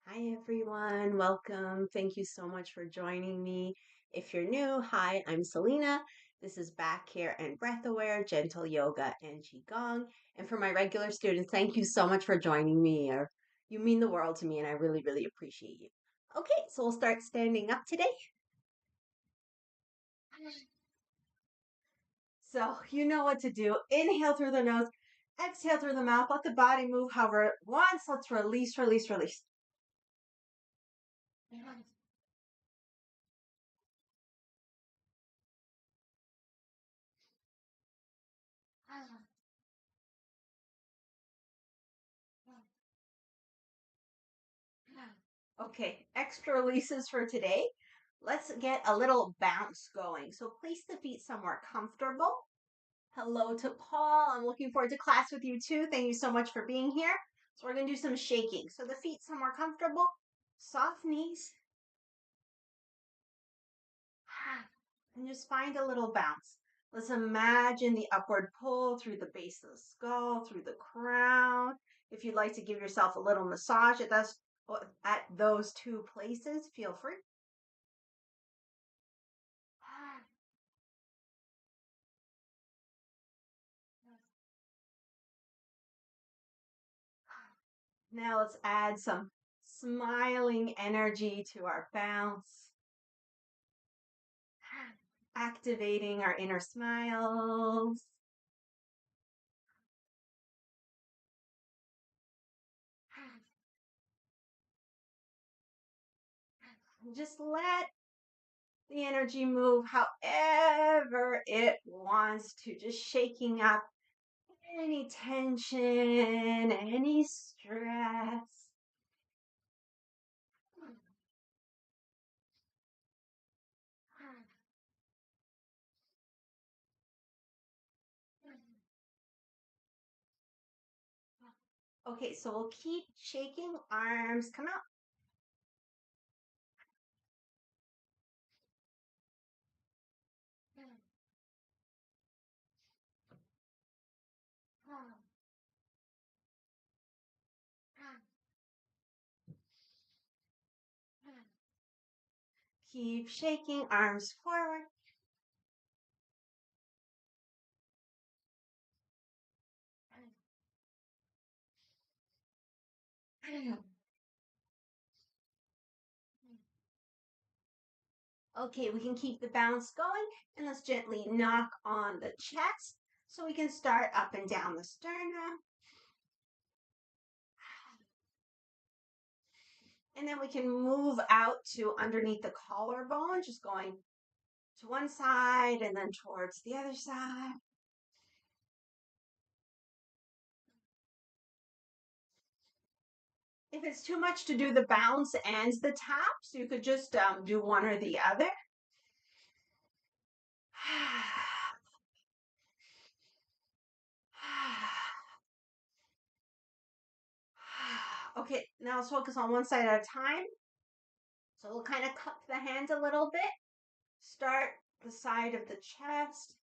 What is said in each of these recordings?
Hi, everyone. Welcome. Thank you so much for joining me. If you're new, hi, I'm Celina. This is Back Care and Breath Aware, Gentle Yoga and Qi Gong. And for my regular students, thank you so much for joining me. You mean the world to me, and I really, really appreciate you. Okay, so we'll start standing up today. So you know what to do. Inhale through the nose, exhale through the mouth. Let the body move however it wants. Let's release, release, release. Okay, extra releases for today. Let's get a little bounce going. So place the feet somewhere comfortable. Hello to Paul. I'm looking forward to class with you too. Thank you so much for being here. So we're going to do some shaking. So the feet somewhere comfortable, soft knees, and just find a little bounce. Let's imagine the upward pull through the base of the skull, through the crown. If you'd like to give yourself a little massage at those two places, feel free. Now let's add some smiling energy to our bounce, activating our inner smiles. Just let the energy move however it wants to, just shaking up any tension, any stress. Okay, so we'll keep shaking, arms come out. Keep shaking, arms forward. Okay, we can keep the bounce going and let's gently knock on the chest so we can start up and down the sternum. And then we can move out to underneath the collarbone, just going to one side and then towards the other side. If it's too much to do the bounce and the taps, you could just do one or the other. Okay, now let's focus on one side at a time. So we'll kind of cup the hands a little bit. Start the side of the chest.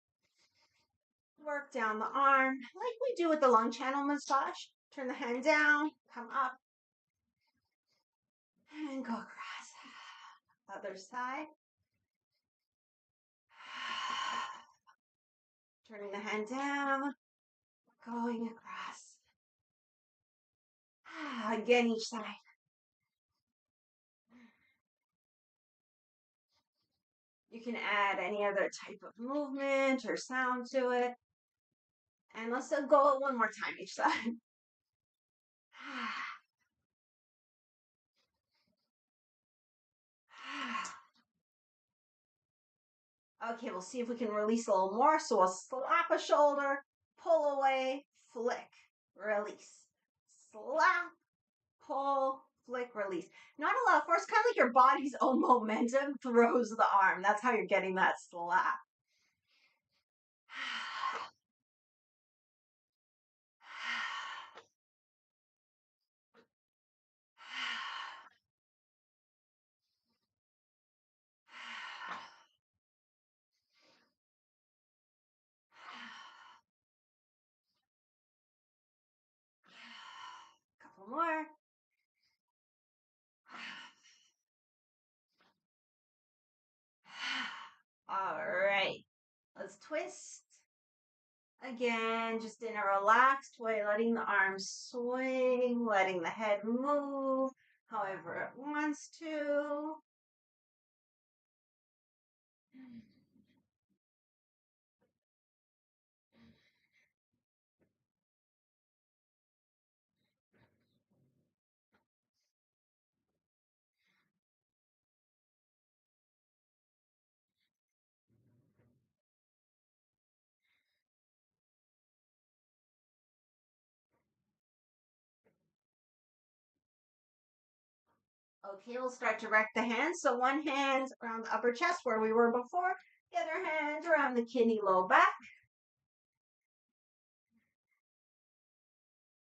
Work down the arm like we do with the lung channel massage. Turn the hand down, come up, and go across. Other side. Turning the hand down, going across. Again, each side. You can add any other type of movement or sound to it. And let's go one more time each side. Okay, we'll see if we can release a little more. So we'll slap a shoulder, pull away, flick, release. Slap, pull, flick, release. Not a lot of force, kind of like your body's own momentum throws the arm. That's how you're getting that slap. Couple more. Let's twist. Again, just in a relaxed way, letting the arms swing, letting the head move however it wants to. Okay, we'll start to rect the hands. So one hand around the upper chest where we were before, the other hand around the kidney low back.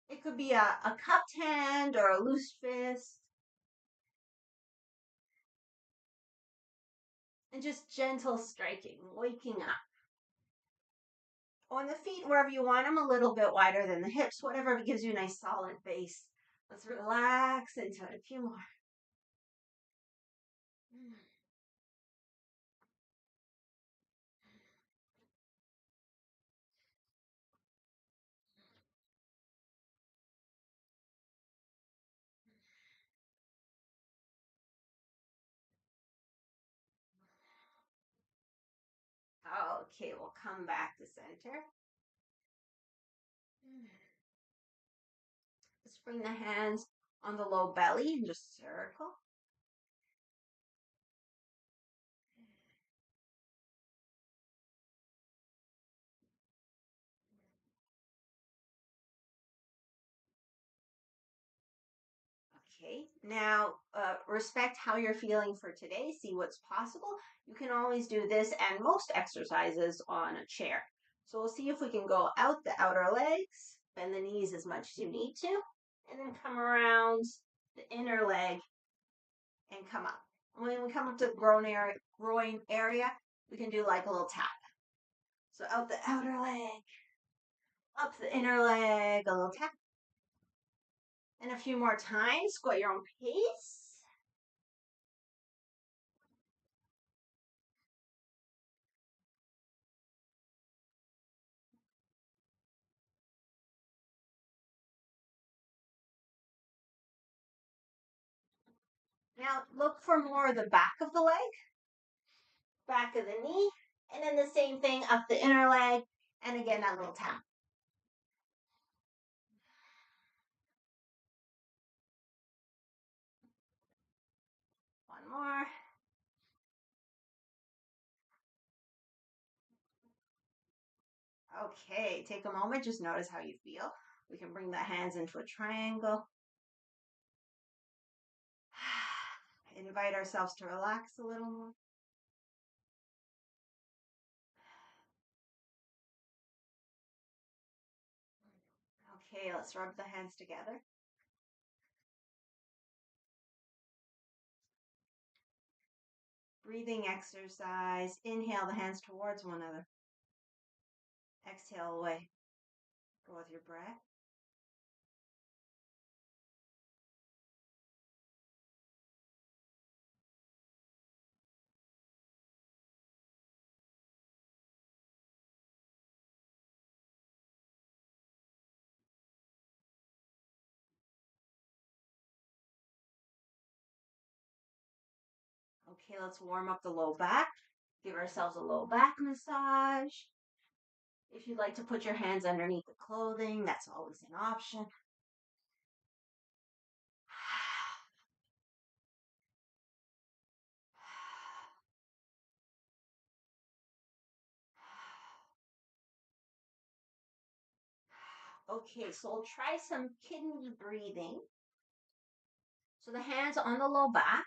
It could be a cupped hand or a loose fist. And just gentle striking, waking up. On the feet, wherever you want them, a little bit wider than the hips, whatever gives you a nice solid base. Let's relax into it. A few more. Okay, we'll come back to center. Just bring the hands on the low belly and just circle. Okay, now respect how you're feeling for today. See what's possible. You can always do this and most exercises on a chair. So we'll see if we can go out the outer legs, bend the knees as much as you need to, and then come around the inner leg and come up. When we come up to the groin area, we can do like a little tap. So out the outer leg, up the inner leg, a little tap. And a few more times, go at your own pace. Now look for more of the back of the leg, back of the knee, and then the same thing up the inner leg, and again that little tap. One more. Okay, take a moment, just notice how you feel. We can bring the hands into a triangle. Invite ourselves to relax a little more. Okay, let's rub the hands together. Breathing exercise. Inhale the hands towards one another. Exhale away. Go with your breath. Okay, let's warm up the low back. Give ourselves a low back massage. If you'd like to put your hands underneath the clothing, that's always an option. Okay, so we'll try some kidney breathing. So the hands on the low back.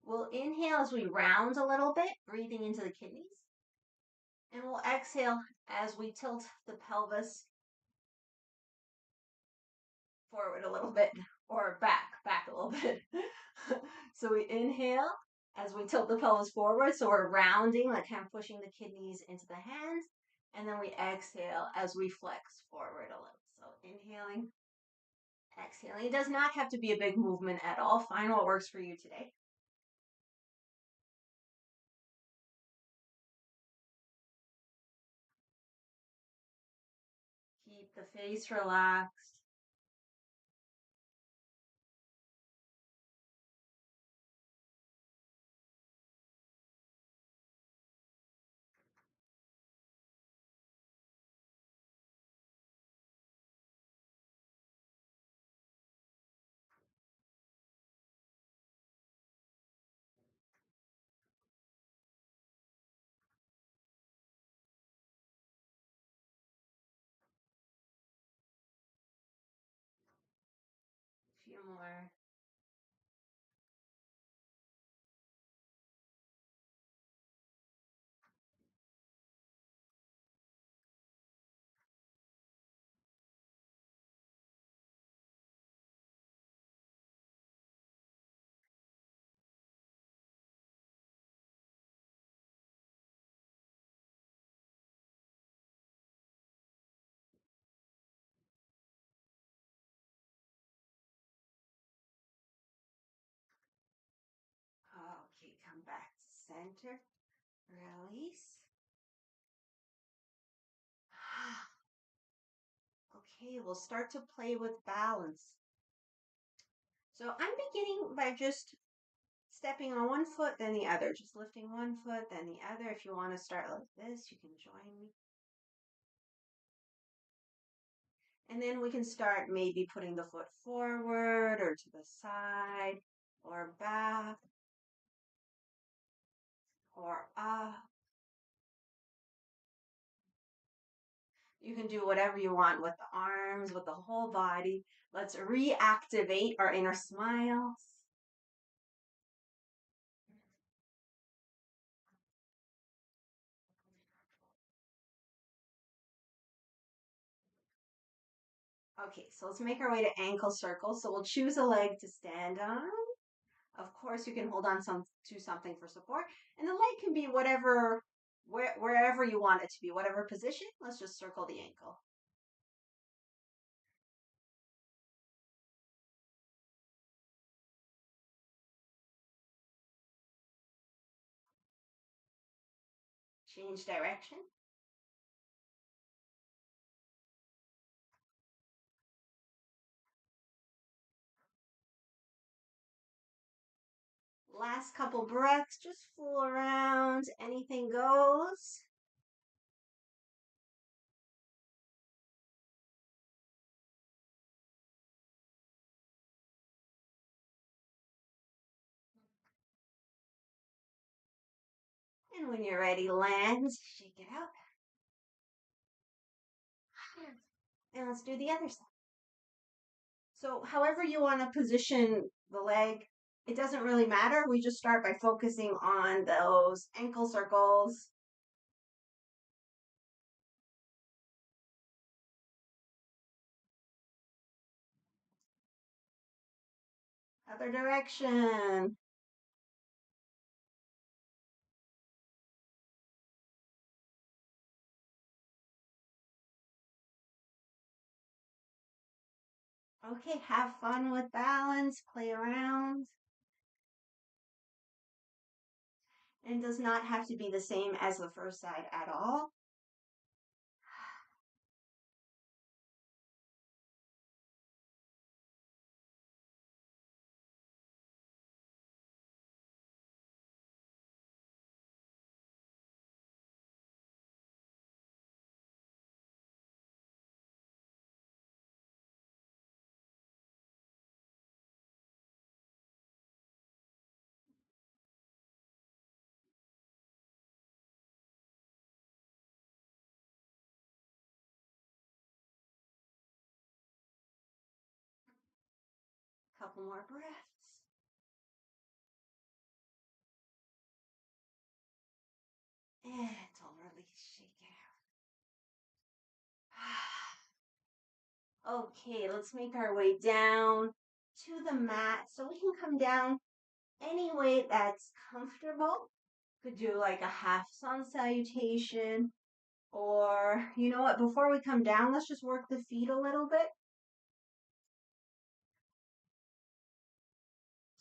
We'll inhale as we round a little bit, breathing into the kidneys. And we'll exhale as we tilt the pelvis forward a little bit or back a little bit. So we inhale as we tilt the pelvis forward. So we're rounding, like kind of pushing the kidneys into the hands. And then we exhale as we flex forward a little. So inhaling, exhaling. It does not have to be a big movement at all. Find what works for you today. Keep the face relaxed. A few more. Okay, come back to center. Release. Okay, we'll start to play with balance. So I'm beginning by just stepping on one foot, then the other. Just lifting one foot, then the other. If you want to start like this, you can join me. And then we can start maybe putting the foot forward or to the side or back or up. You can do whatever you want with the arms, with the whole body. Let's reactivate our inner smiles. Okay, so let's make our way to ankle circles. So we'll choose a leg to stand on. Of course, you can hold on to something for support, and the leg can be wherever you want it to be, whatever position. Let's just circle the ankle. Change direction. Last couple breaths, just fool around. Anything goes. And when you're ready, land, shake it out. And let's do the other side. So, however you want to position the leg, it doesn't really matter. We just start by focusing on those ankle circles. Other direction. Okay, have fun with balance, play around. And does not have to be the same as the first side at all. Couple more breaths. And release, shake it out. Okay, let's make our way down to the mat. So we can come down any way that's comfortable. Could do like a half sun salutation. Or, you know what, before we come down, let's just work the feet a little bit.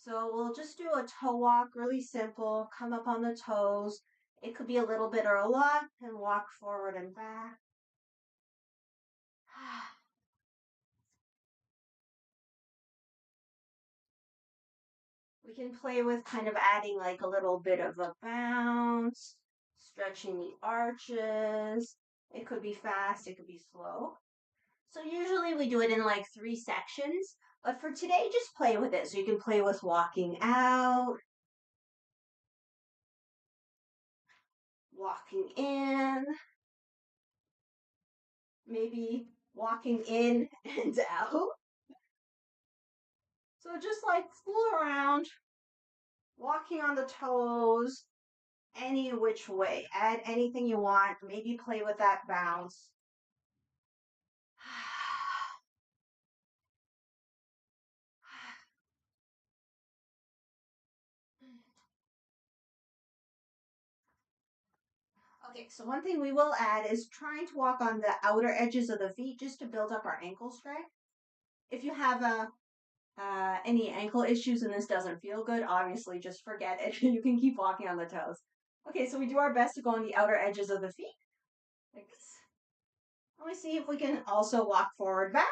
So we'll just do a toe walk, really simple. Come up on the toes. It could be a little bit or a lot, and walk forward and back. We can play with kind of adding like a little bit of a bounce, stretching the arches. It could be fast, it could be slow. So usually we do it in like 3 sections, but for today, just play with it. So you can play with walking out, walking in, maybe walking in and out. So just like fool around, walking on the toes, any which way. Add anything you want. Maybe play with that bounce. Okay, so one thing we will add is trying to walk on the outer edges of the feet just to build up our ankle strength. If you have any ankle issues and this doesn't feel good, obviously just forget it. You can keep walking on the toes. Okay, so we do our best to go on the outer edges of the feet, like this. Let me see if we can also walk forward back.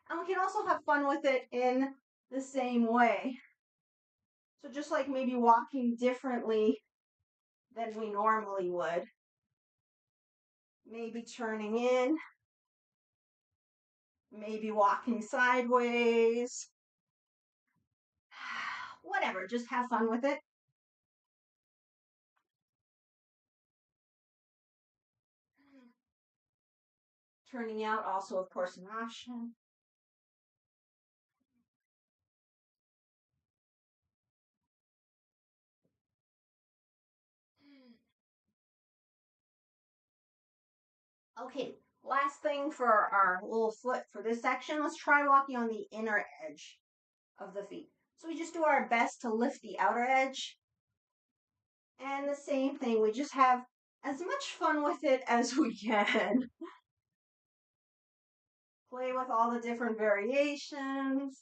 And we can also have fun with it in the same way. So just like maybe walking differently than we normally would. Maybe turning in, maybe walking sideways. Whatever, just have fun with it. Turning out also, of course, an option. Okay, last thing for our little foot for this section, let's try walking on the inner edge of the feet. So we just do our best to lift the outer edge. And the same thing, we just have as much fun with it as we can. Play with all the different variations.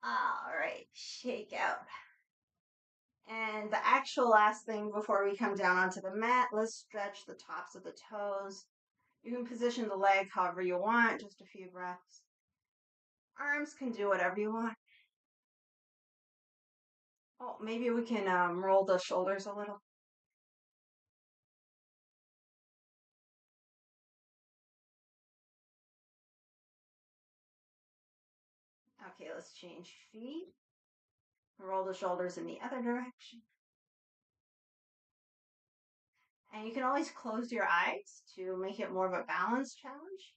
All right, shake out. And the actual last thing before we come down onto the mat, let's stretch the tops of the toes. You can position the leg however you want, just a few breaths. Arms can do whatever you want. Oh, maybe we can roll the shoulders a little. Okay, let's change feet. Roll the shoulders in the other direction. And you can always close your eyes to make it more of a balance challenge.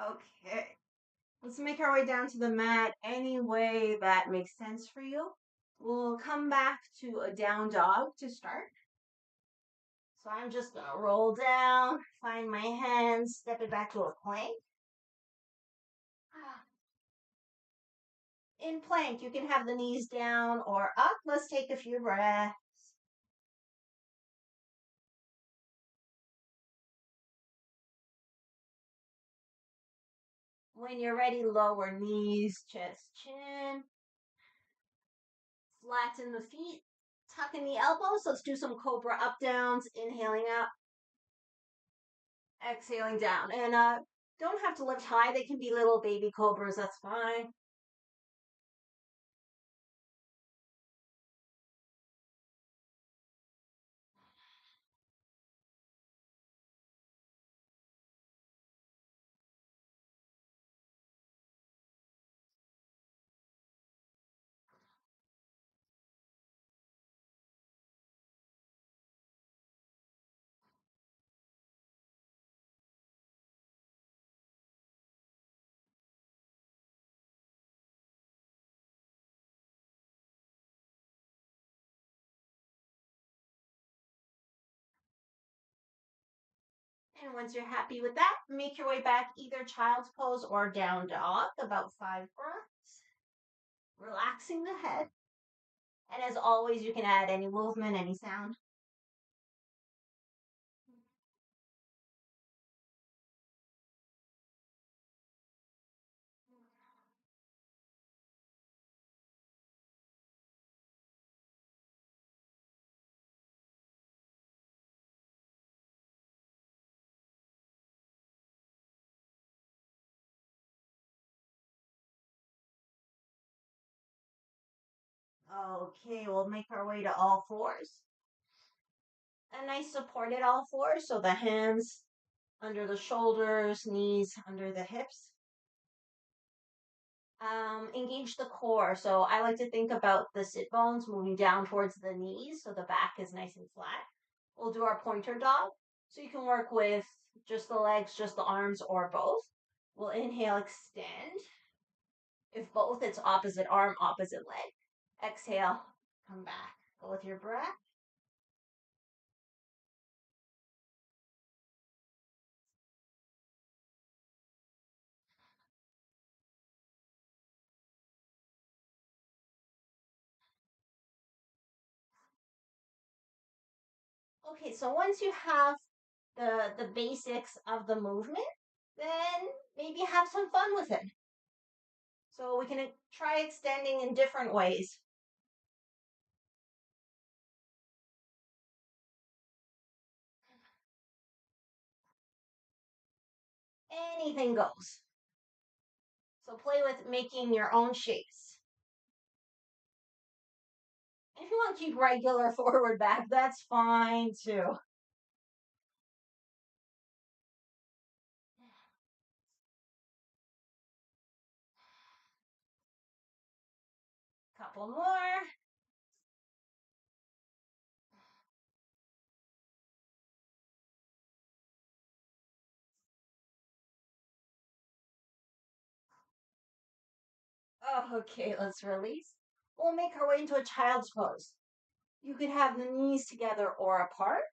Okay, let's make our way down to the mat any way that makes sense for you. We'll come back to a down dog to start. So I'm just gonna roll down, find my hands, step it back to a plank. In plank, you can have the knees down or up. Let's take a few breaths. When you're ready, lower knees, chest, chin. Flatten the feet, tuck in the elbows. Let's do some cobra up downs. Inhaling up, exhaling down. And don't have to lift high. They can be little baby cobras. That's fine. And once you're happy with that, make your way back either child's pose or down dog, about 5 breaths. relaxing the head. And as always, you can add any movement, any sound. Okay, we'll make our way to all fours. A nice supported all fours, so the hands under the shoulders, knees under the hips. Engage the core. So I like to think about the sit bones moving down towards the knees so the back is nice and flat. We'll do our pointer dog. So you can work with just the legs, just the arms, or both. We'll inhale, extend. If both, it's opposite arm, opposite leg. Exhale, come back. Go with your breath. Okay, so once you have the basics of the movement, then maybe have some fun with it. So we can try extending in different ways. Anything goes. So play with making your own shapes. And if you want to keep regular forward back, that's fine too. Couple more. Oh, okay, let's release. We'll make our way into a child's pose. You could have the knees together or apart.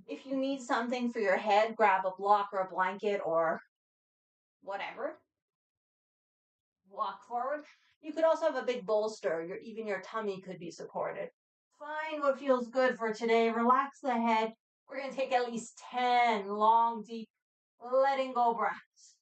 If you need something for your head, grab a block or a blanket or whatever. Walk forward. You could also have a big bolster. Even your tummy could be supported. Find what feels good for today. Relax the head. We're going to take at least 10 long, deep, letting go breaths.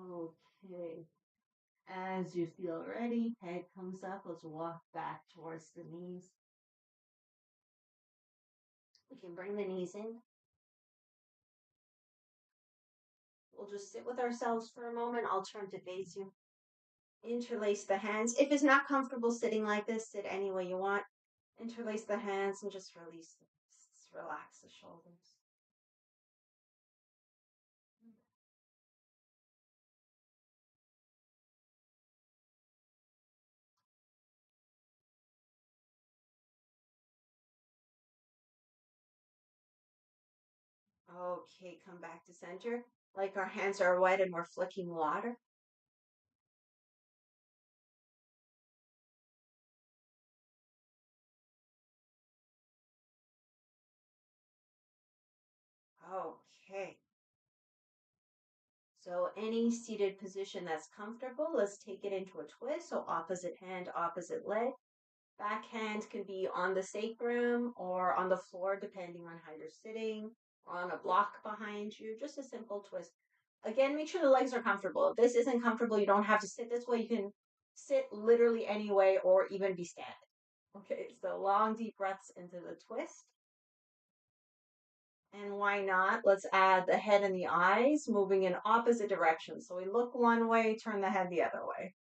Okay. As you feel ready, head comes up. Let's walk back towards the knees. We can bring the knees in. We'll just sit with ourselves for a moment. I'll turn to face you. Interlace the hands. If it's not comfortable sitting like this, sit any way you want. Interlace the hands and just release them. Just relax the shoulders. Okay, come back to center. Like our hands are wet and we're flicking water. Okay. So any seated position that's comfortable, let's take it into a twist. So opposite hand, opposite leg. Back hand can be on the sacrum or on the floor, depending on how you're sitting, or on a block behind you. Just a simple twist. Again, make sure the legs are comfortable. If this isn't comfortable, you don't have to sit this way. You can sit literally any way or even be standing. Okay, so long, deep breaths into the twist. And why not? Let's add the head and the eyes moving in opposite directions. So we look one way, turn the head the other way.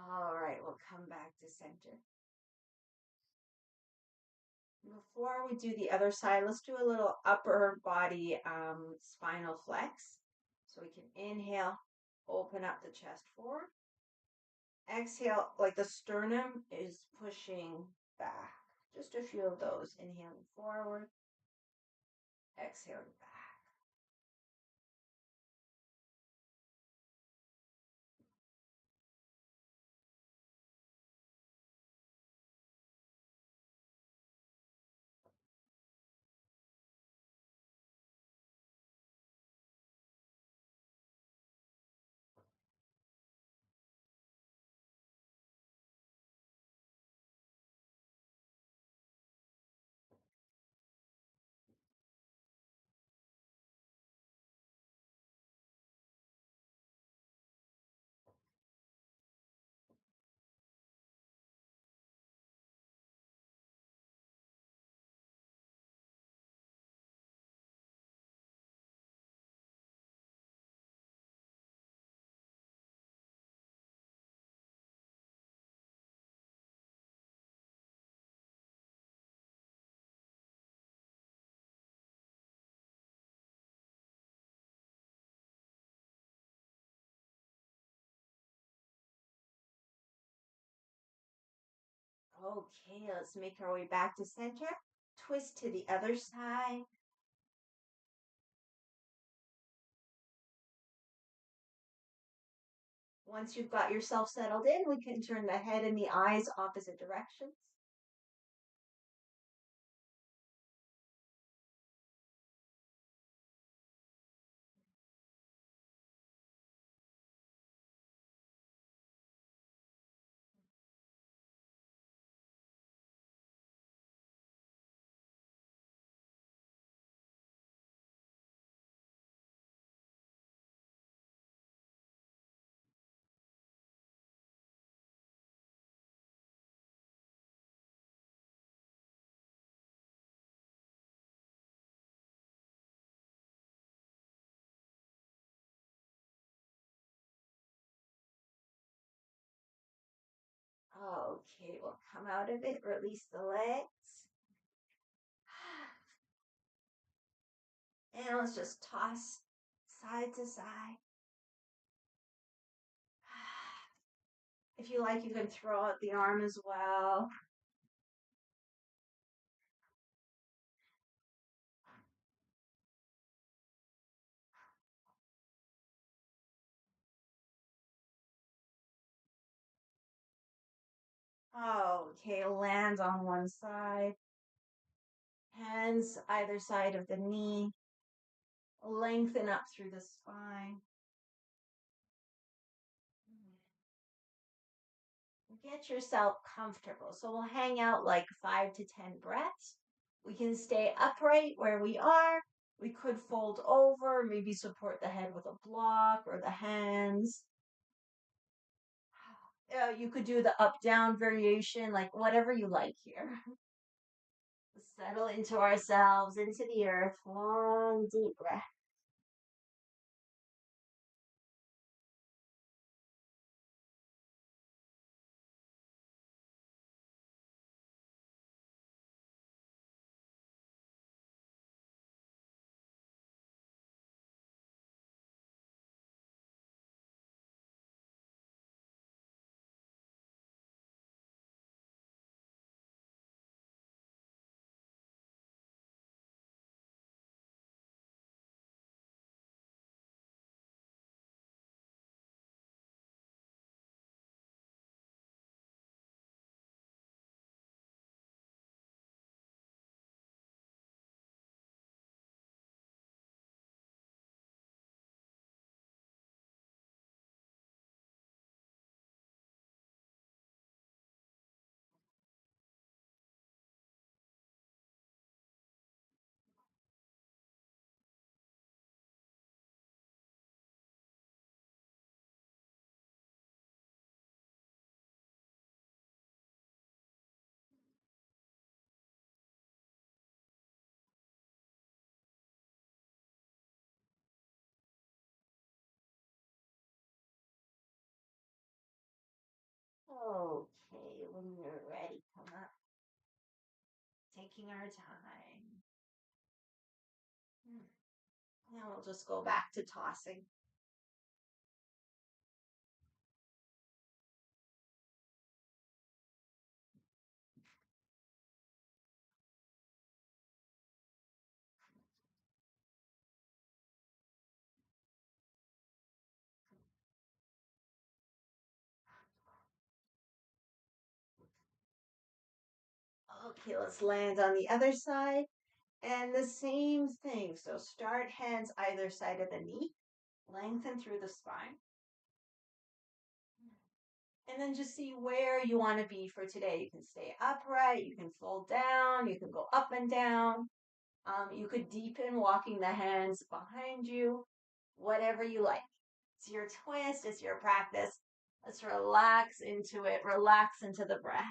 All right, we'll come back to center. Before we do the other side, let's do a little upper body spinal flex. So we can inhale, open up the chest forward. Exhale, like the sternum is pushing back. Just a few of those. Inhaling forward, exhaling back. Okay, let's make our way back to center. Twist to the other side. Once you've got yourself settled in, we can turn the head and the eyes opposite directions. Okay, we'll come out of it, release the legs. And let's just toss side to side. If you like, you can throw out the arm as well. Okay, land on one side, hands either side of the knee, lengthen up through the spine. Get yourself comfortable. So we'll hang out like 5 to 10 breaths. We can stay upright where we are. We could fold over, maybe support the head with a block or the hands. You could do the up down variation, like whatever you like here. Settle into ourselves, into the earth. Long, deep breath. Okay, when you're ready, come up. Taking our time. Now we'll just go back to tossing. Okay, let's land on the other side. And the same thing. So start hands either side of the knee, lengthen through the spine. And then just see where you want to be for today. You can stay upright, you can fold down, you can go up and down. You could deepen walking the hands behind you, whatever you like. It's your twist, it's your practice. Let's relax into it, relax into the breath.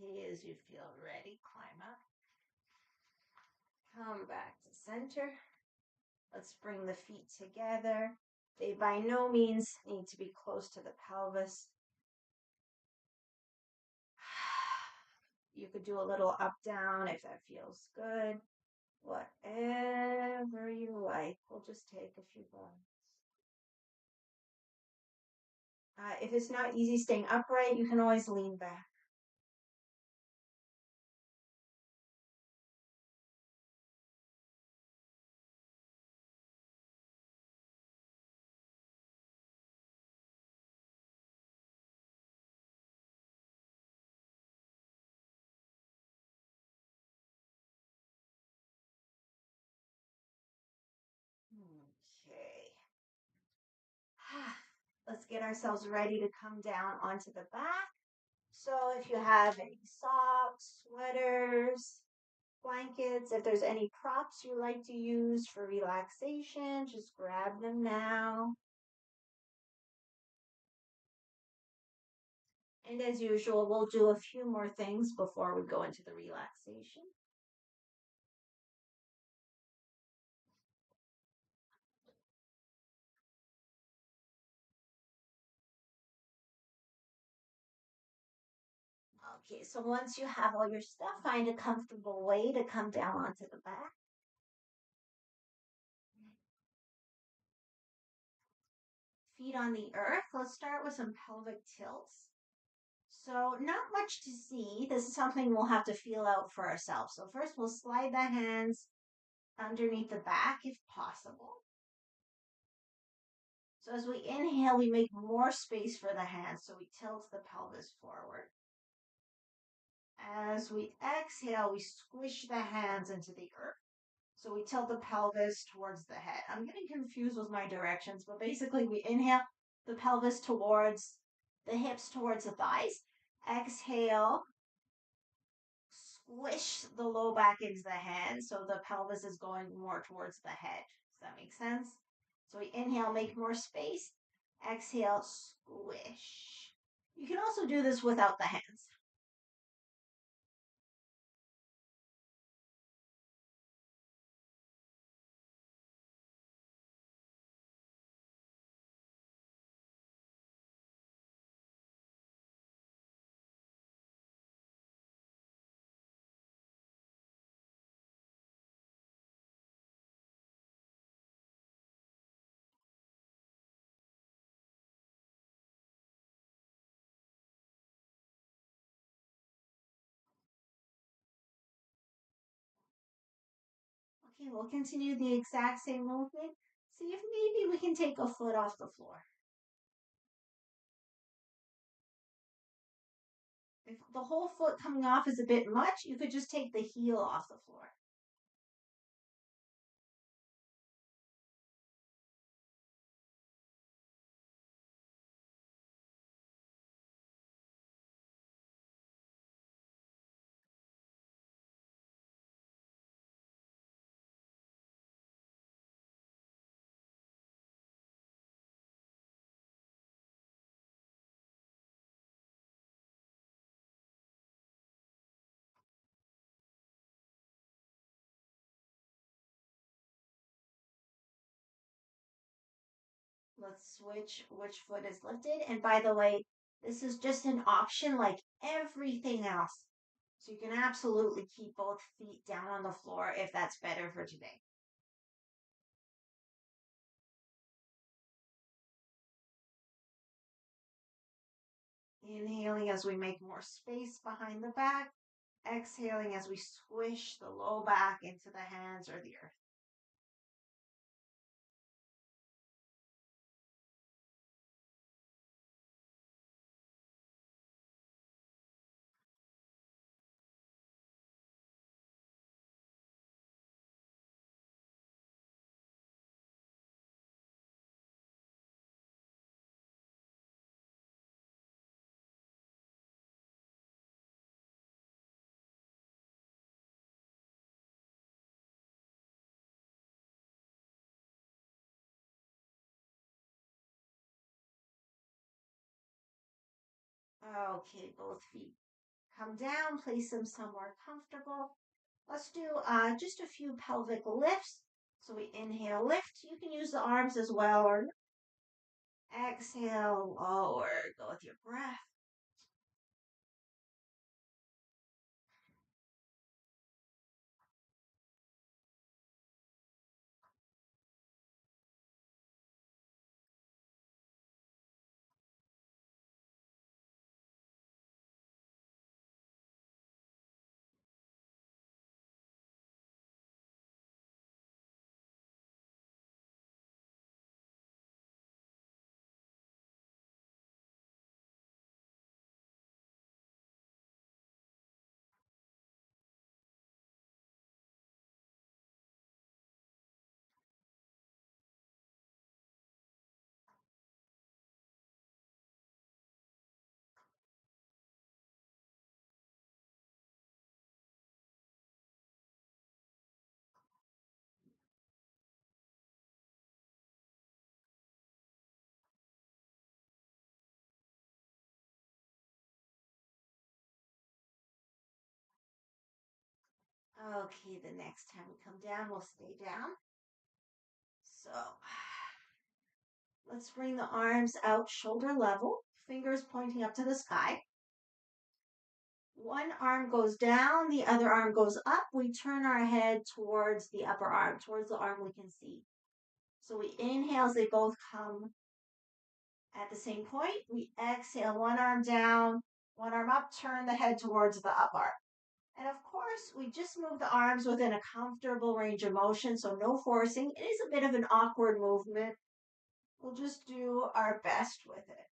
Okay, as you feel ready, climb up. Come back to center. Let's bring the feet together. They by no means need to be close to the pelvis. You could do a little up down if that feels good. Whatever you like. We'll just take a few breaths. If it's not easy staying upright, you can always lean back. Okay. Let's get ourselves ready to come down onto the back. So if you have any socks, sweaters, blankets, if there's any props you like to use for relaxation, just grab them now. And as usual, we'll do a few more things before we go into the relaxation. Okay, so once you have all your stuff, find a comfortable way to come down onto the back. Feet on the earth. Let's start with some pelvic tilts. So not much to see. This is something we'll have to feel out for ourselves. So first we'll slide the hands underneath the back if possible. So as we inhale, we make more space for the hands. So we tilt the pelvis forward. As we exhale, we squish the hands into the earth. So we tilt the pelvis towards the head. I'm getting confused with my directions, but basically we inhale the pelvis towards the hips, towards the thighs. Exhale, squish the low back into the hands so the pelvis is going more towards the head. Does that make sense? So we inhale, make more space. Exhale, squish. You can also do this without the hands. Okay, we'll continue the exact same movement. See if maybe we can take a foot off the floor. If the whole foot coming off is a bit much, you could just take the heel off the floor. Let's switch which foot is lifted. And by the way, this is just an option like everything else. So you can absolutely keep both feet down on the floor if that's better for today. Inhaling as we make more space behind the back. Exhaling as we squish the low back into the hands or the earth. Okay, both feet Come down, place them somewhere comfortable. Let's do just a few pelvic lifts. So we inhale, lift. You can use the arms as well, or exhale, lower. Go with your breath. Okay, the next time we come down, we'll stay down. So let's bring the arms out shoulder level, fingers pointing up to the sky. One arm goes down, the other arm goes up. We turn our head towards the upper arm, towards the arm we can see. So we inhale as they both come at the same point. We exhale, one arm down, one arm up, turn the head towards the up arm. And of course, we just move the arms within a comfortable range of motion, so no forcing. It is a bit of an awkward movement. We'll just do our best with it.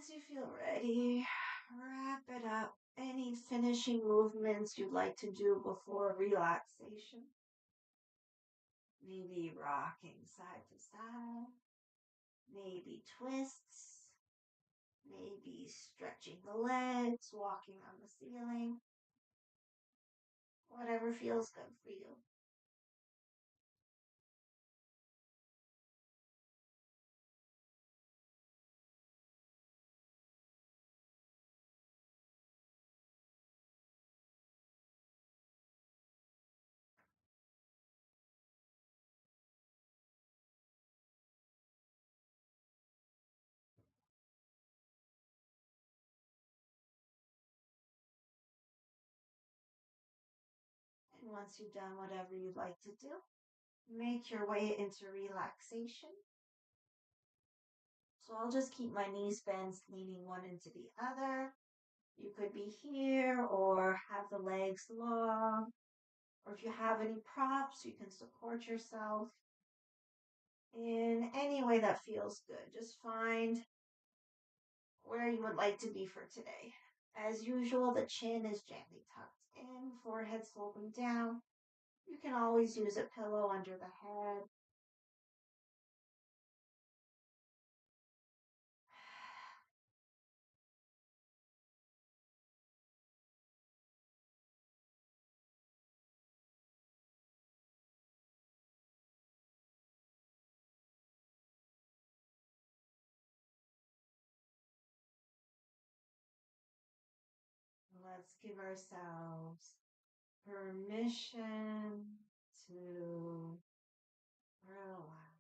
As you feel ready, wrap it up. Any finishing movements you'd like to do before relaxation? Maybe rocking side to side, maybe twists, maybe stretching the legs, walking on the ceiling, whatever feels good for you. And once you've done whatever you'd like to do, make your way into relaxation. So I'll just keep my knees bent, leaning one into the other. You could be here or have the legs long, or if you have any props, you can support yourself in any way that feels good. Just find where you would like to be for today. As usual, the chin is gently tucked in, forehead sloping down. You can always use a pillow under the head. Let's give ourselves permission to relax.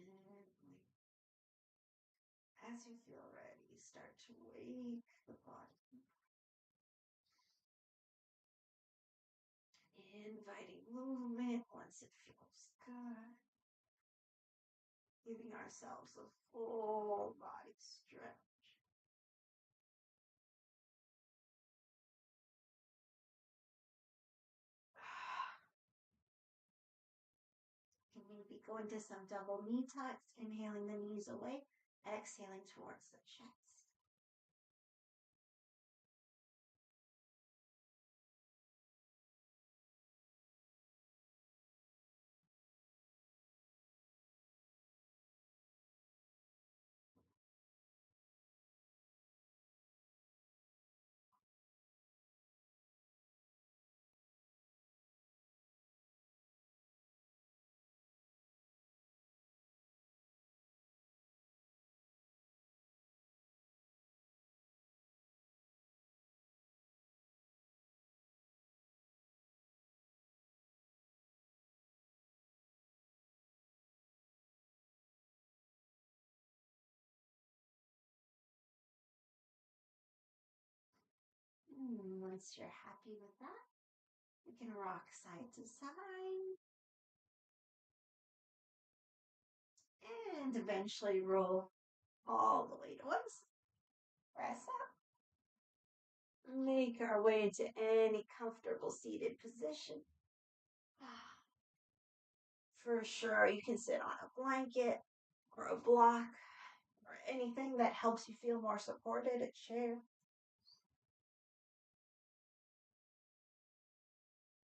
Gently. As you feel ready, start to wake the body. Inviting movement once it feels good. Giving ourselves a full body stretch. And maybe go into some double knee tucks, inhaling the knees away, exhaling towards the chest. Once you're happy with that, you can rock side to side and eventually roll all the way to once. Press up. Make our way into any comfortable seated position. For sure, you can sit on a blanket or a block or anything that helps you feel more supported, a chair.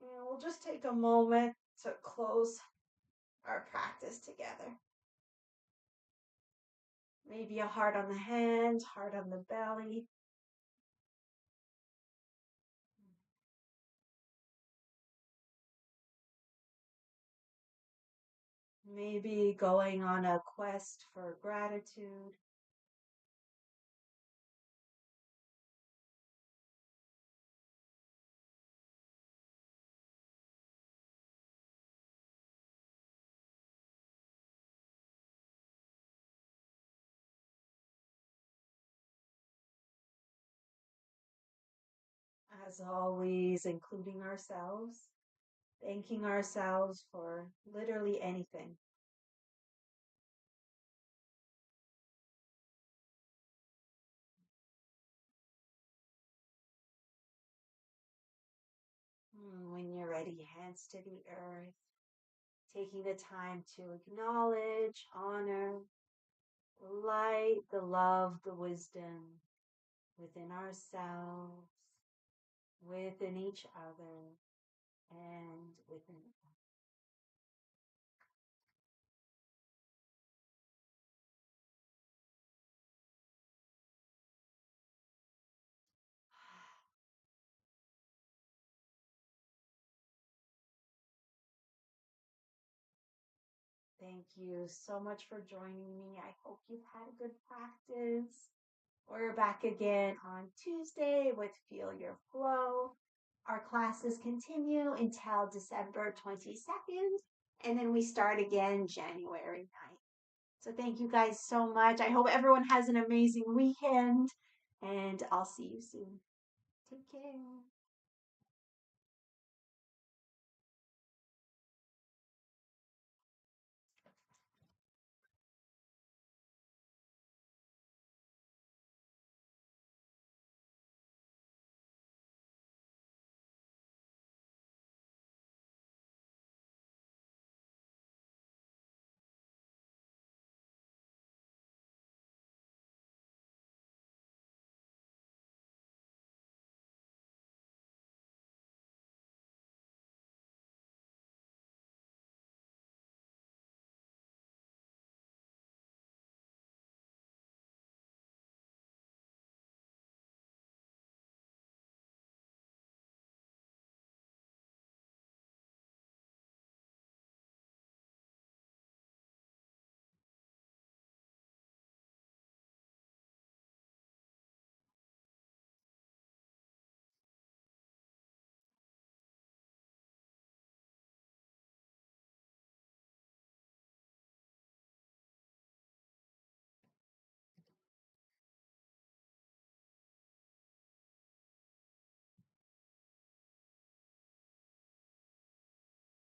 And we'll just take a moment to close our practice together. Maybe a heart on the hands, heart on the belly. Maybe going on a quest for gratitude. As always, including ourselves, thanking ourselves for literally anything. When you're ready, hands to the earth, taking the time to acknowledge, honor the light, the love, the wisdom within ourselves, within each other, and within. Thank you so much for joining me. I hope you've had a good practice. We're back again on Tuesday with Feel Your Flow. Our classes continue until December 22nd, and then we start again January 9th. So thank you guys so much. I hope everyone has an amazing weekend, and I'll see you soon. Take care.